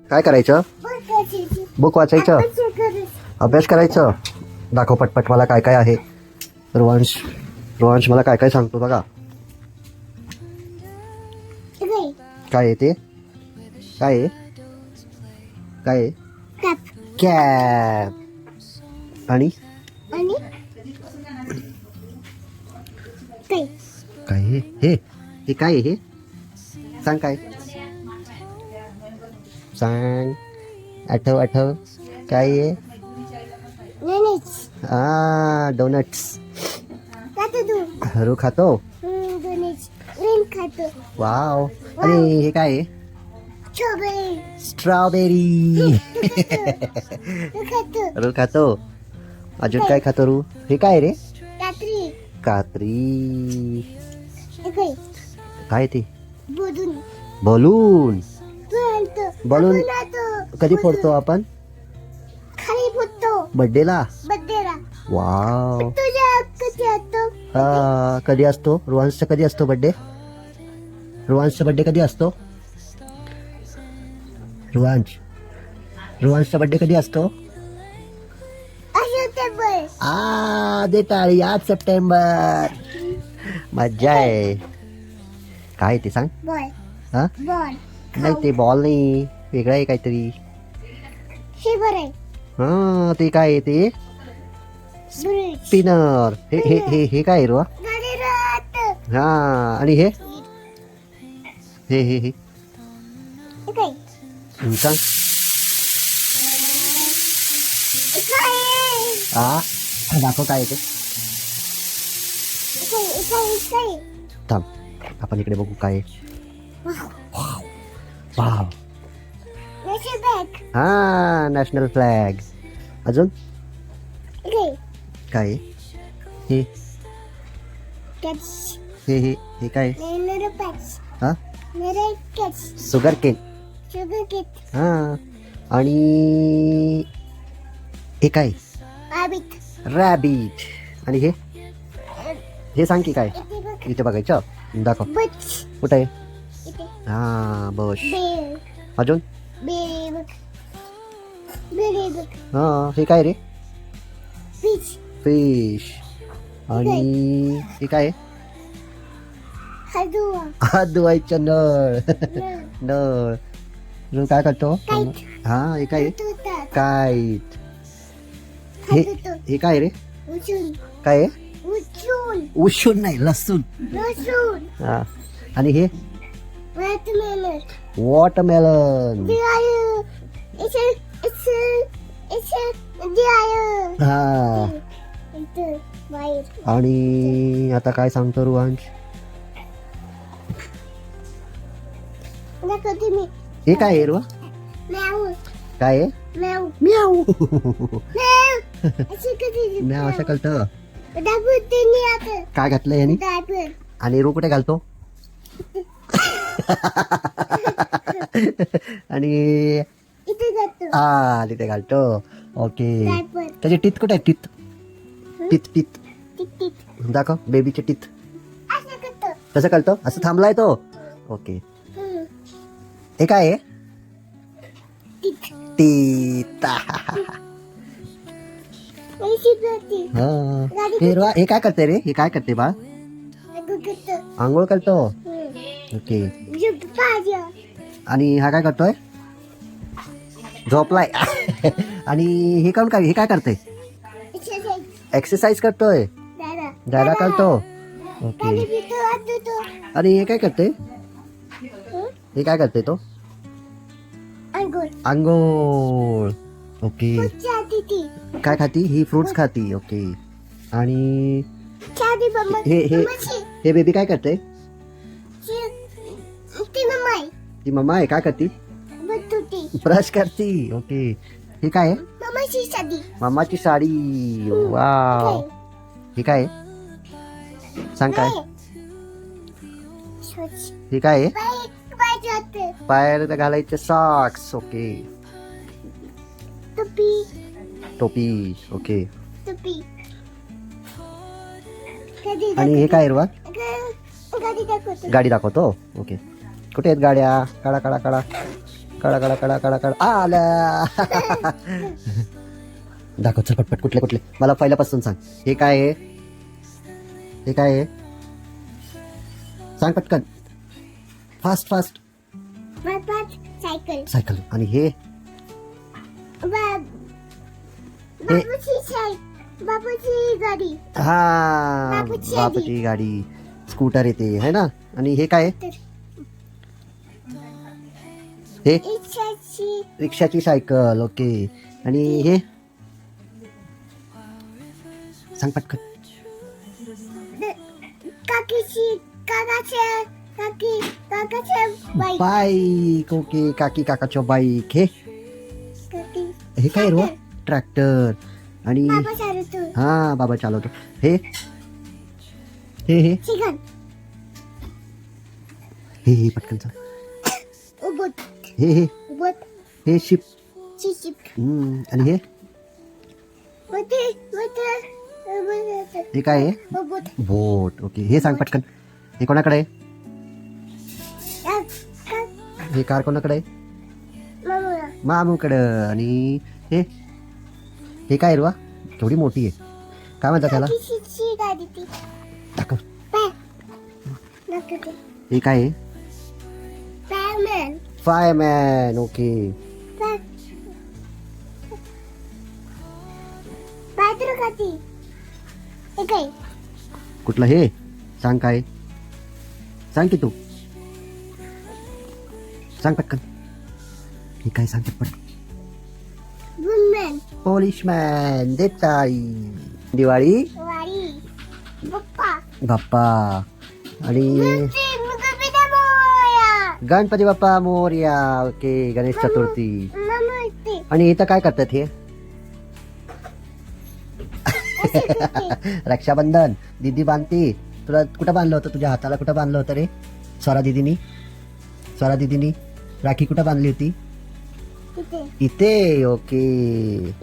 काय करायचं? बुक वाचायचं, अभ्यास करायचं. दाखव पटपट मला काय काय आहे. रोहंश रोहंश मला काय काय सांगतो बघा. काय आहे ते? काय आहे? काय आहे? कॅप. आणि काय आहे हे? हे काय आहे हे? सांग काय? सांग. आठव आठव. काय आहे? डोनट्स. हरू खातो. वाव. आणि हे काय आहे? स्ट्रॉबेरी. रू खातो. अजून काय खातो रू? हे काय रे? कात्री. काय ते? बलून. बलून कधी फोडतो आपण? बर्थडेला. वाव. कधी असतो रोहन्सचा? कधी असतो बर्थडे? रोहन्सचा बर्थडे कधी असतो? रोहन्सचा बर्थडे कधी असतो? दे टाळी. 8 सप्टेंबर. मज्जा आहे. काय ते सांग. हा नाही ते बॉल नाही, वेगळं आहे काहीतरी. हा ते काय आहे ते? स्पिनर. हे हे हे हे काय आहे रो? हा. आणि हे हे हे हे सांग. दाखव काय आहे ते. थांब आपण इकडे बघू काय आहे. वाव. हा नॅशनल फ्लॅग. अजून काय आहे? हे हे हे हे काय? हा शुगर केन. हा. आणि हे काय? रॅबिट. आणि हे हे सांग की काय? इथे बघायचं. दाखव कुठे आहे? हा बस. अजून हा हे काय रे? फिश. आणि हे काय? हात धुवायचं नळ. नळ. अजून काय करतो? हा हे काय? काईट. हे हे काय रे? काय आहे? उशून नाही, लसूण. हा. आणि हे वॉटरमेलन. हा. आणि आता काय सांगतो रोहंश? हे काय आहे रो? काय आहे? म्याऊ. म्याऊ असं कळतं. काय घातलंय यांनी? आणि रू कुठे घालतो? आणि तिथे घालतो. ओके. त्याचे टीथ कुठे आहेत? टीथ टीथ टीथ दाखव. बेबीचे टीथ कसं कळतं? असं थांबलाय तो. ओके. हे काय आहे? टीथ. हे काय करते रे? हे काय करते बा? आंघोळ करतो. ओके. आणि हा काय करतोय? झोपलाय. आणि हे कोण काय? हे काय करते? एक्सरसाइज करतोय. दादा करतो. ओके. आणि हे काय करते? हे काय करते तो? आंघोळ. ओके. काय खाती? ही फ्रुट्स खाती. ओके. आणि हे हे हे बेबी काय करते? ती मम्मा आहे. काय करती? ब्रश करती. ओके. हे काय आहे? मामाची साडी. वाव. हे काय आहे? सांग काय? हे काय आहे? पायात घालायचे सॉक्स. ओके. टोपी. ओके. आणि हे काय रे? गाडी दाखवतो. ओके. कुठे आहेत गाड्या? काढा काढा काढा. कडा कडा कडा कडा कडा आल्या. दाखव चल पटपट कुठले कुठले मला पहिल्यापासून सांग. हे काय आहे? हे काय आहे? सांग पटकन. Fast fast. सायकल. सायकल. आणि हे बाबूची गाडी. हा बापूची बापूची गाडी. स्कूटर येते है ना. आणि हे काय आहे? हे रिक्षाची. रिक्षाची सायकल. ओके. आणि हे सांग पटकन. काकाच्या बाईक. बाईक. ओके. काकी काकाच्या बाईक. हे काय रे? ट्रॅक्टर. आणि बाबा चालवतो. हा बाबा चालवतो. हे हे हे चिकन. हे पटकन सांग. उबट. हे हे उबट. हे शिप. चिचिप. आणि हे वते. हे काय आहे? उबट. बोट. ओके. हे सांग पटकन. हे कोणाकडे आहे? हे कार कोणाकडे आहे? मामुला. मामूकडं. आणि हे हे काय रे? केवढी मोठी आहे. काय म्हणतात त्याला? काकीची गाडी ती. दाखव. दाखवते. हे काय आहे? फायरमॅन. फायरमॅन. ओके. पायदळ खाती. हे काय? कुठलं हे? सांग काय? सांग की तू. सांग पटकन. हे काय सांग पटकन. गुनमॅन. पोलिशमॅन. देताई. दिवाळी. वाडी. पप्पा. बाप्पा. आणि गणपती मोरया. गणपती बाप्पा मोरया. ओके. गणेश चतुर्थी. नमस्ते. आणि इथं काय करतात हे? रक्षाबंधन. दीदी बांधती. तुला कुठं बांधलं होतं? तुझ्या हाताला कुठं बांधलं होतं रे? स्वरा दीदीनी राखी कुठं बांधली होती? इथे. इथे. ओके.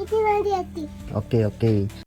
इथे वाडी असते. ओके.